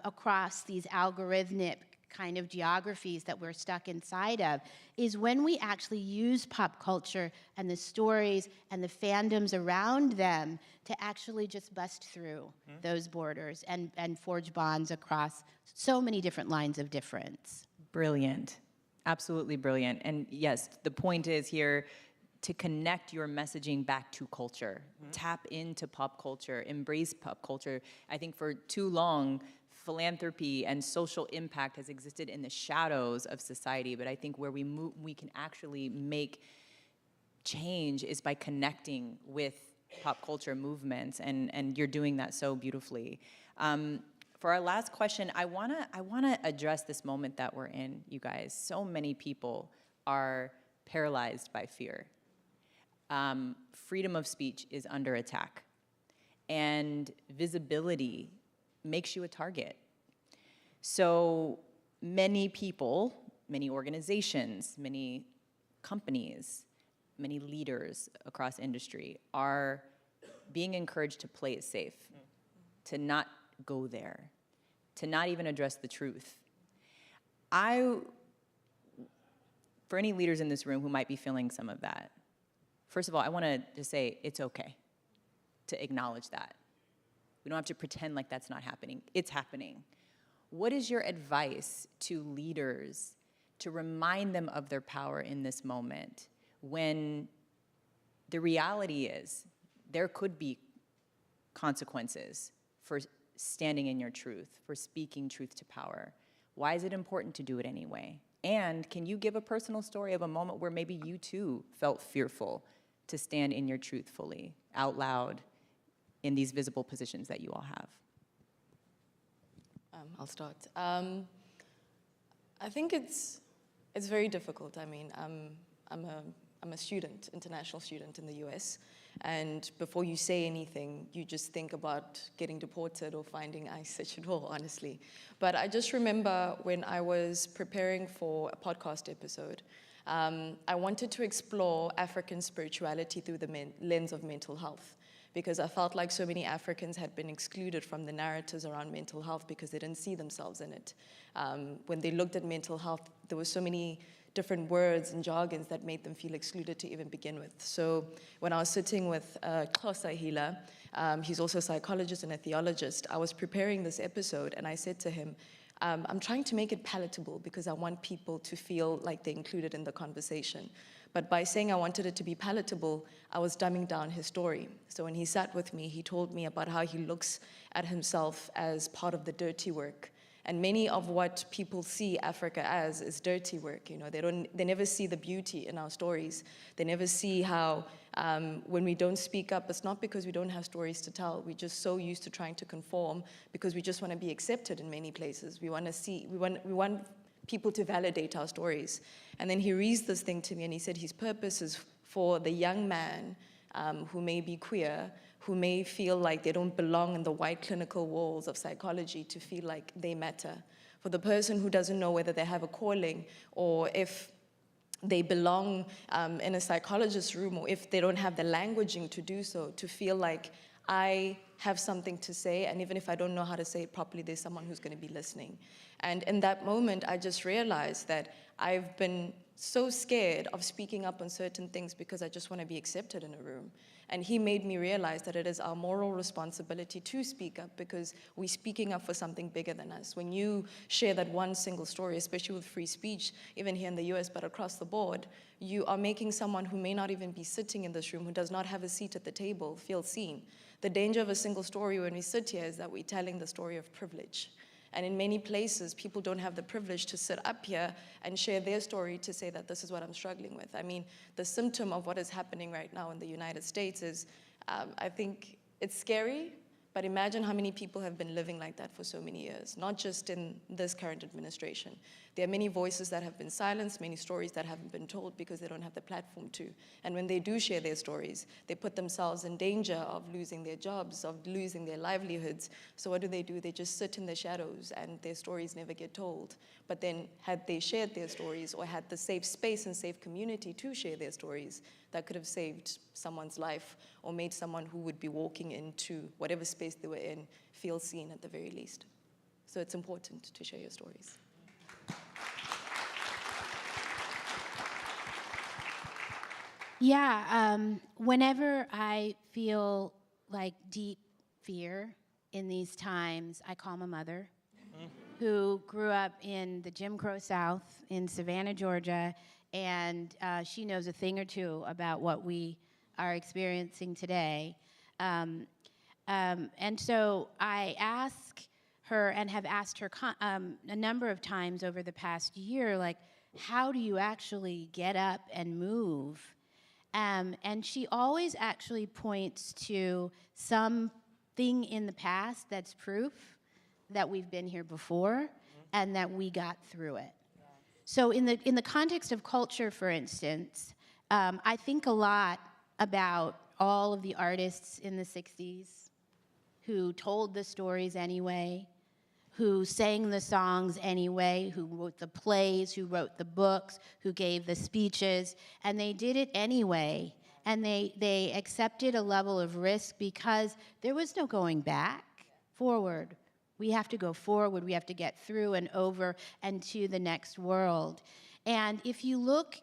across these algorithmic kind of geographies that we're stuck inside of, is when we actually use pop culture and the stories and the fandoms around them to actually just bust through those borders and forge bonds across so many different lines of difference. Brilliant. Absolutely brilliant. And yes, the point is here to connect your messaging back to culture. Tap into pop culture, embrace pop culture. I think for too long, philanthropy and social impact has existed in the shadows of society, but I think where we can actually make change is by connecting with pop culture movements, and you're doing that so beautifully. For our last question, I wanna address this moment that we're in, you guys. So many people are paralyzed by fear. Freedom of speech is under attack, and visibility makes you a target. So many people, many organizations, many companies, many leaders across industry are being encouraged to play it safe, to not go there, to not even address the truth. For any leaders in this room who might be feeling some of that, first of all, I want to just say it's okay to acknowledge that. We don't have to pretend like that's not happening. It's happening. What is your advice to leaders to remind them of their power in this moment when the reality is there could be consequences for standing in your truth, for speaking truth to power? Why is it important to do it anyway? And can you give a personal story of a moment where maybe you too felt fearful to stand in your truth fully, out loud, in these visible positions that you all have? I'll start. I think it's very difficult. I mean, I'm a student, international student in the US, and before you say anything, you just think about getting deported or finding ICE at your door, honestly. But I just remember when I was preparing for a podcast episode, I wanted to explore African spirituality through the lens of mental health, because I felt like so many Africans had been excluded from the narratives around mental health because they didn't see themselves in it. When they looked at mental health, there were so many different words and jargons that made them feel excluded to even begin with. So when I was sitting with Xhosa healer, he's also a psychologist and a theologist, I was preparing this episode and I said to him, I'm trying to make it palatable because I want people to feel like they're included in the conversation. But by saying I wanted it to be palatable, I was dumbing down his story. So when he sat with me, he told me about how he looks at himself as part of the dirty work. And many of what people see Africa as is dirty work. You know, they never see the beauty in our stories. They never see how when we don't speak up, it's not because we don't have stories to tell. We're just so used to trying to conform because we just want to be accepted in many places. We want people to validate our stories. And then he reads this thing to me and he said his purpose is for the young man who may be queer, who may feel like they don't belong in the white clinical walls of psychology, to feel like they matter. For the person who doesn't know whether they have a calling or if they belong in a psychologist's room, or if they don't have the languaging to do so, to feel like I have something to say, and even if I don't know how to say it properly, there's someone who's going to be listening. And in that moment, I just realized that I've been so scared of speaking up on certain things because I just want to be accepted in a room. And he made me realize that it is our moral responsibility to speak up because we're speaking up for something bigger than us. When you share that one single story, especially with free speech, even here in the US, but across the board, you are making someone who may not even be sitting in this room, who does not have a seat at the table, feel seen. The danger of a single story when we sit here is that we're telling the story of privilege. And in many places, people don't have the privilege to sit up here and share their story to say that this is what I'm struggling with. I mean, the symptom of what is happening right now in the United States is, I think it's scary, but imagine how many people have been living like that for so many years, not just in this current administration. There are many voices that have been silenced, many stories that haven't been told because they don't have the platform to. And when they do share their stories, they put themselves in danger of losing their jobs, of losing their livelihoods. So what do? They just sit in the shadows and their stories never get told. But then had they shared their stories or had the safe space and safe community to share their stories, that could have saved someone's life or made someone who would be walking into whatever space they were in feel seen at the very least. So it's important to share your stories. Yeah, whenever I feel like deep fear in these times, I call my mother, who grew up in the Jim Crow South in Savannah, Georgia, and she knows a thing or two about what we are experiencing today. And so I ask her and have asked her a number of times over the past year, like, how do you actually get up and move? And she always actually points to something in the past that's proof that we've been here before and that we got through it. So in the context of culture, for instance, I think a lot about all of the artists in the 60s who told the stories anyway, who sang the songs anyway, who wrote the plays, who wrote the books, who gave the speeches, and they did it anyway. And they accepted a level of risk because there was no going back, forward. We have to go forward, we have to get through and over and to the next world. And if you look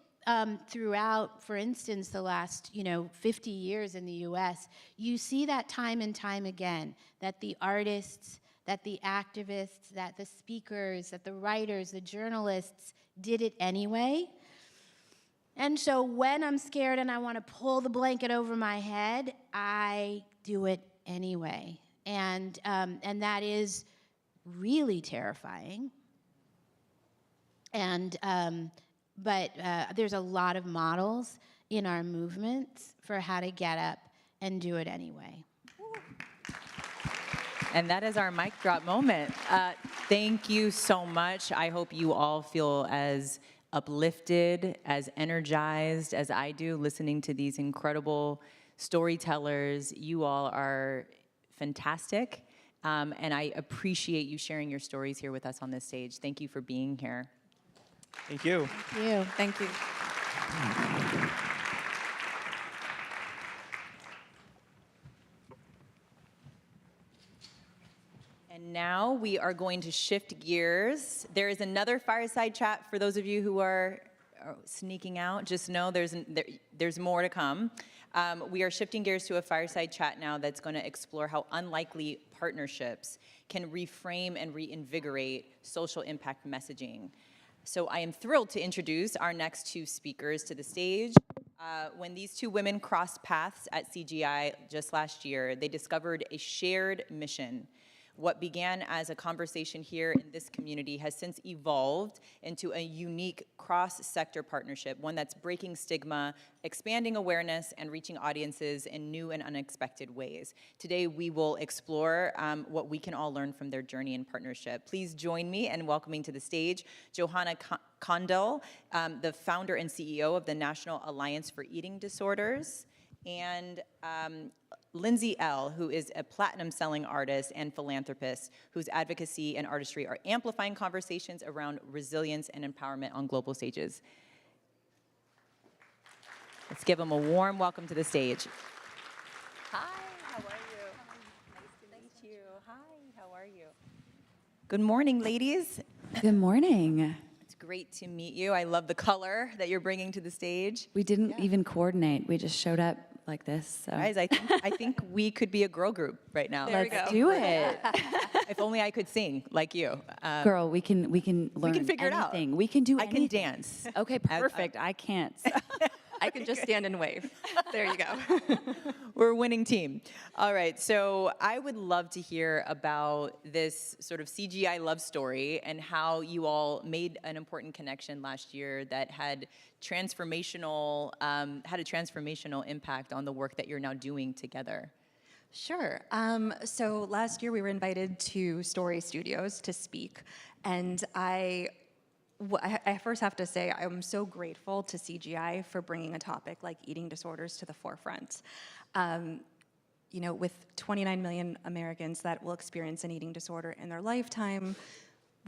throughout, for instance, the last 50 years in the US, you see that time and time again, that the artists, that the activists, that the speakers, that the writers, the journalists did it anyway. And so when I'm scared and I want to pull the blanket over my head, I do it anyway. And that is really terrifying. And but there's a lot of models in our movements for how to get up and do it anyway. And that is our mic drop moment. Thank you so much. I hope you all feel as uplifted, as energized as I do listening to these incredible storytellers. You all are fantastic, and I appreciate you sharing your stories here with us on this stage. Thank you for being here. Thank you. Thank you. Thank you. And now we are going to shift gears. There is another fireside chat for those of you who are sneaking out. Just know there's more to come. We are shifting gears to a fireside chat now that's going to explore how unlikely partnerships can reframe and reinvigorate social impact messaging. So I am thrilled to introduce our next two speakers to the stage. When these two women crossed paths at CGI just last year, they discovered a shared mission. What began as a conversation here in this community has since evolved into a unique cross-sector partnership, one that's breaking stigma, expanding awareness, and reaching audiences in new and unexpected ways. Today, we will explore what we can all learn from their journey in partnership. Please join me in welcoming to the stage Johanna Kondel, the founder and CEO of the National Alliance for Eating Disorders, and Lindsay L., who is a platinum-selling artist and philanthropist whose advocacy and artistry are amplifying conversations around resilience and empowerment on global stages. Let's give them a warm welcome to the stage. Hi, how are you? Nice to meet you. Hi, how are you? Good morning, ladies. Good morning. It's great to meet you. I love the color that you're bringing to the stage. We didn't even coordinate. We just showed up like this. So. Guys, I think we could be a girl group right now. Let's do it. If only I could sing like you. Girl, we can learn we can figure anything. It out. We can do I anything. can dance. Okay, perfect. I can't. I can just stand and wave. There you go. We're a winning team. All right, so I would love to hear about this sort of CGI love story and how you all made an important connection last year that had a transformational impact on the work that you're now doing together. Sure. So last year we were invited to Story Studios to speak, and I first have to say I'm so grateful to CGI for bringing a topic like eating disorders to the forefront. You know, with 29 million Americans that will experience an eating disorder in their lifetime,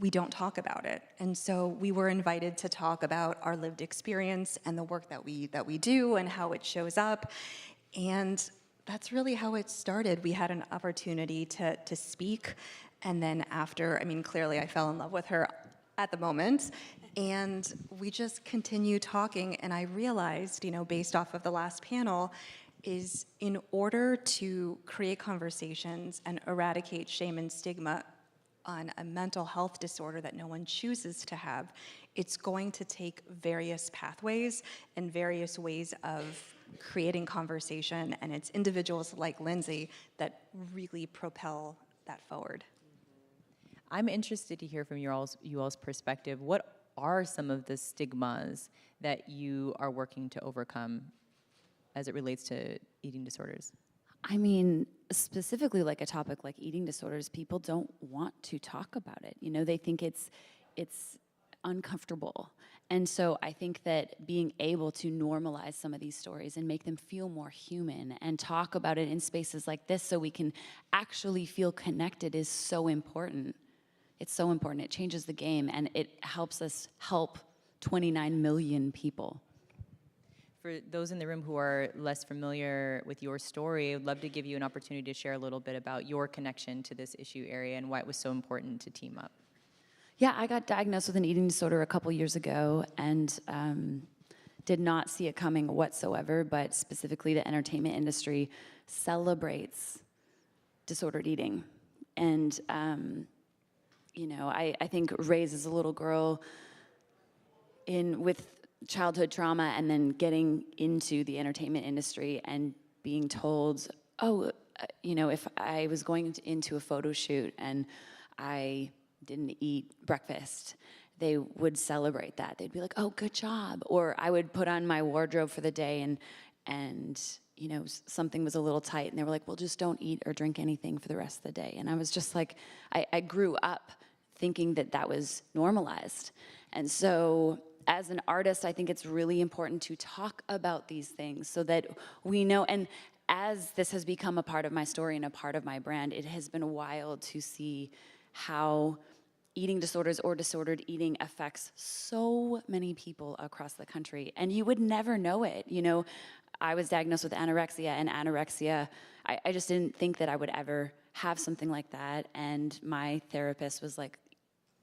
we don't talk about it. And so we were invited to talk about our lived experience and the work that we do and how it shows up. And that's really how it started. We had an opportunity to speak, and then after, I mean, clearly I fell in love with her at the moment, and we just continued talking, and I realized, you know, based off of the last panel, is in order to create conversations and eradicate shame and stigma on a mental health disorder that no one chooses to have, it's going to take various pathways and various ways of creating conversation, and it's individuals like Lindsay that really propel that forward. I'm interested to hear from you all's perspective. What are some of the stigmas that you are working to overcome as it relates to eating disorders? I mean, specifically like a topic like eating disorders, people don't want to talk about it. You know, they think it's uncomfortable. And so I think that being able to normalize some of these stories and make them feel more human and talk about it in spaces like this so we can actually feel connected is so important. It's so important. It changes the game, and it helps us help 29 million people. For those in the room who are less familiar with your story, I'd love to give you an opportunity to share a little bit about your connection to this issue area and why it was so important to team up. Yeah, I got diagnosed with an eating disorder a couple years ago and did not see it coming whatsoever, but specifically the entertainment industry celebrates disordered eating. And, you know, I think raised as a little girl with childhood trauma and then getting into the entertainment industry and being told, oh, you know, if I was going into a photo shoot and I didn't eat breakfast they would celebrate that. They'd be like, oh, good job. Or I would put on my wardrobe for the day and you know, something was a little tight and they were like, well, just don't eat or drink anything for the rest of the day. And I was just like, I grew up thinking that that was normalized. And so as an artist, I think it's really important to talk about these things so that we know. And as this has become a part of my story and a part of my brand, it has been wild to see how eating disorders or disordered eating affects so many people across the country. And you would never know it. You know, I was diagnosed with anorexia, and anorexia, I just didn't think that I would ever have something like that. And my therapist was like,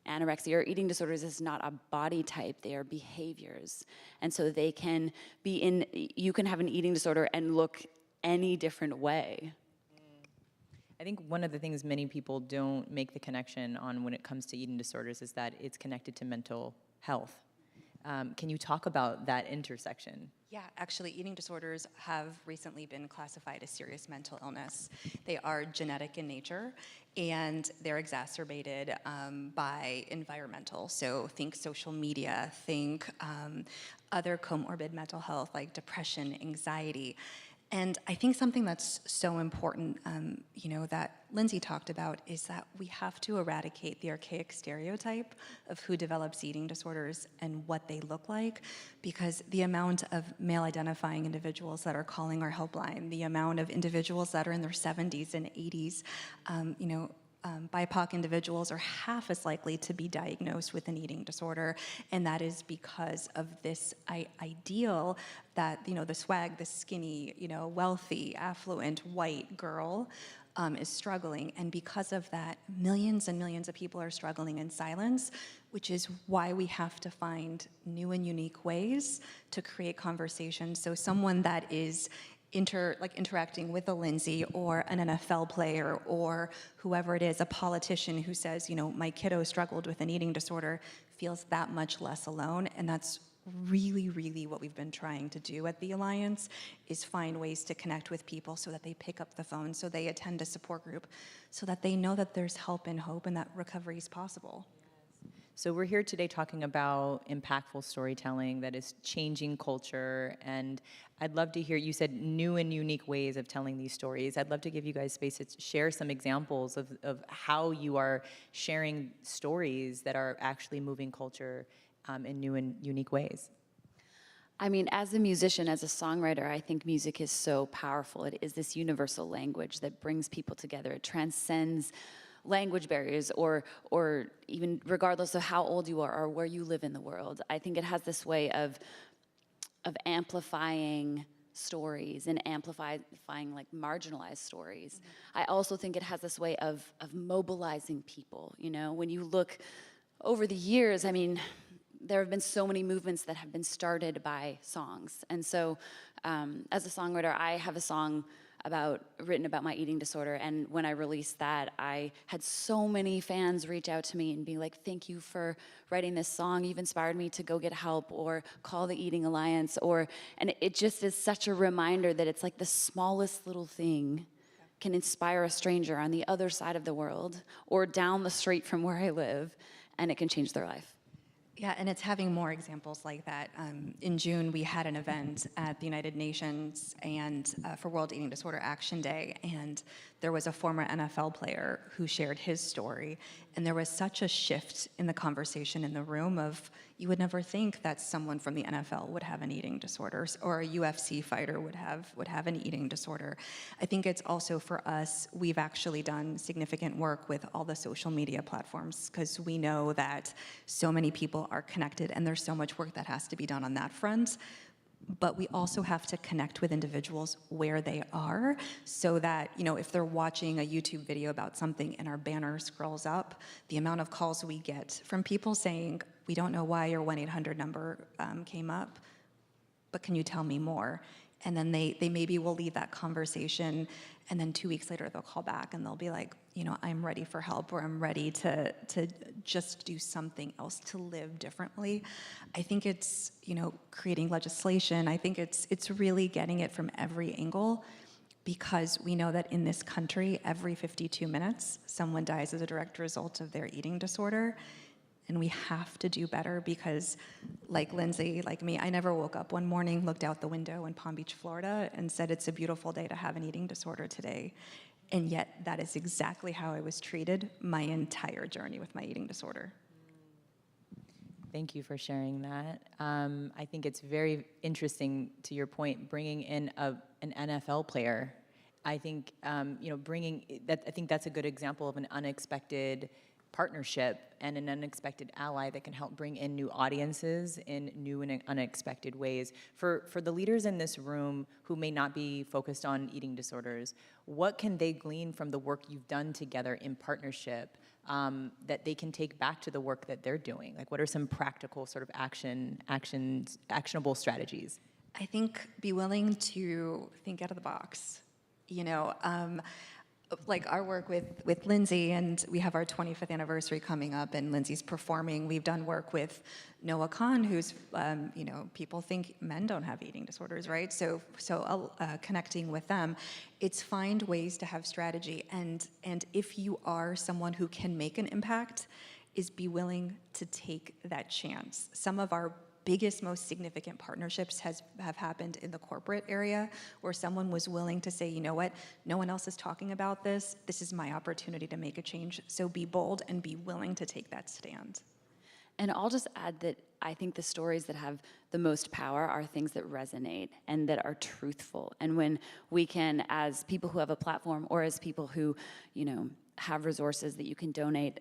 anorexia or eating disorders is not a body type, they are behaviors. And so they can be you can have an eating disorder and look any different way. I think one of the things many people don't make the connection on when it comes to eating disorders is that it's connected to mental health. Can you talk about that intersection? Yeah, actually, eating disorders have recently been classified as serious mental illness. They are genetic in nature, and they're exacerbated by environmental. So think social media, think other comorbid mental health like depression, anxiety. And I think something that's so important, you know, that Lindsay talked about is that we have to eradicate the archaic stereotype of who develops eating disorders and what they look like, because the amount of male-identifying individuals that are calling our helpline, the amount of individuals that are in their 70s and 80s, you know, BIPOC individuals are half as likely to be diagnosed with an eating disorder, and that is because of this ideal that, you know, the swag, the skinny, you know, wealthy, affluent, white girl is struggling, and because of that, millions and millions of people are struggling in silence, which is why we have to find new and unique ways to create conversation. So someone that is interacting with a Lindsay or an NFL player or whoever it is, a politician who says, you know, my kiddo struggled with an eating disorder, feels that much less alone. And that's really, really what we've been trying to do at the Alliance, is find ways to connect with people so that they pick up the phone, so they attend a support group, so that they know that there's help and hope and that recovery is possible. So we're here today talking about impactful storytelling that is changing culture, and I'd love to hear, you said new and unique ways of telling these stories. I'd love to give you guys space to share some examples of how you are sharing stories that are actually moving culture in new and unique ways. I mean, as a musician, as a songwriter, I think music is so powerful. It is this universal language that brings people together. It transcends language barriers or even regardless of how old you are or where you live in the world. I think it has this way of amplifying stories and amplifying like marginalized stories. I also think it has this way of mobilizing people. You know, when you look over the years, I mean, there have been so many movements that have been started by songs. And so as a songwriter, I have a song written about my eating disorder, and when I released that, I had so many fans reach out to me and be like, thank you for writing this song, you've inspired me to go get help or call the Eating Alliance, and it just is such a reminder that it's like the smallest little thing can inspire a stranger on the other side of the world or down the street from where I live, and it can change their life. Yeah, and it's having more examples like that. In June, we had an event at the United Nations and for World Eating Disorder Action Day, and there was a former NFL player who shared his story, and there was such a shift in the conversation in the room of, you would never think that someone from the NFL would have an eating disorder, or a UFC fighter would have an eating disorder. I think it's also for us, we've actually done significant work with all the social media platforms, because we know that so many people are connected and there's so much work that has to be done on that front. But we also have to connect with individuals where they are, so that, you know, if they're watching a YouTube video about something and our banner scrolls up, the amount of calls we get from people saying, we don't know why your 1-800 number came up, but can you tell me more? And then they maybe will leave that conversation, and then 2 weeks later they'll call back and they'll be like, you know, I'm ready for help, or I'm ready to just do something else, to live differently. I think it's, you know, creating legislation. I think it's really getting it from every angle, because we know that in this country, every 52 minutes, someone dies as a direct result of their eating disorder. And we have to do better because, like Lindsay, like me, I never woke up one morning, looked out the window in Palm Beach, Florida, and said, it's a beautiful day to have an eating disorder today. And yet, that is exactly how I was treated my entire journey with my eating disorder. Thank you for sharing that. I think it's very interesting, to your point, bringing in an NFL player. I think, bringing that. I think that's a good example of an unexpected partnership and an unexpected ally that can help bring in new audiences in new and unexpected ways. For the leaders in this room who may not be focused on eating disorders, what can they glean from the work you've done together in partnership that they can take back to the work that they're doing? Like, what are some practical sort of actionable strategies? I think be willing to think out of the box. Like our work with Lindsay, and we have our 25th anniversary coming up, and Lindsay's performing. We've done work with Noah Khan, who's, people think men don't have eating disorders, right? So connecting with them, it's find ways to have strategy. And if you are someone who can make an impact, is be willing to take that chance. Some of our biggest, most significant partnerships have happened in the corporate area, where someone was willing to say, you know what, no one else is talking about this. This is my opportunity to make a change. So be bold and be willing to take that stand. And I'll just add that I think the stories that have the most power are things that resonate and that are truthful. And when we can, as people who have a platform or as people who, have resources that you can donate,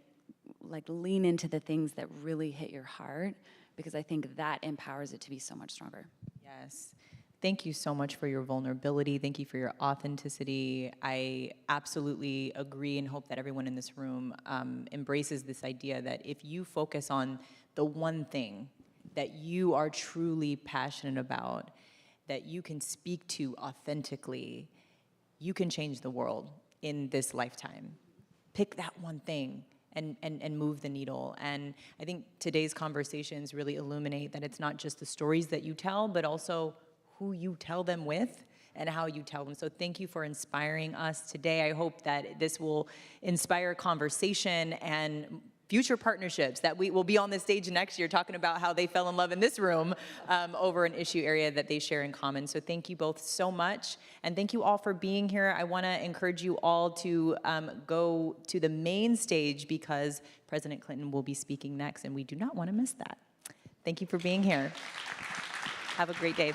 like lean into the things that really hit your heart, because I think that empowers it to be so much stronger. Yes. Thank you so much for your vulnerability. Thank you for your authenticity. I absolutely agree and hope that everyone in this room embraces this idea that if you focus on the one thing that you are truly passionate about, that you can speak to authentically, you can change the world in this lifetime. Pick that one thing and move the needle. And I think today's conversations really illuminate that it's not just the stories that you tell, but also who you tell them with and how you tell them. So thank you for inspiring us today. I hope that this will inspire conversation and future partnerships, that we will be on the stage next year talking about how they fell in love in this room over an issue area that they share in common. So thank you both so much. And thank you all for being here. I want to encourage you all to go to the main stage because President Clinton will be speaking next, and we do not want to miss that. Thank you for being here. Have a great day.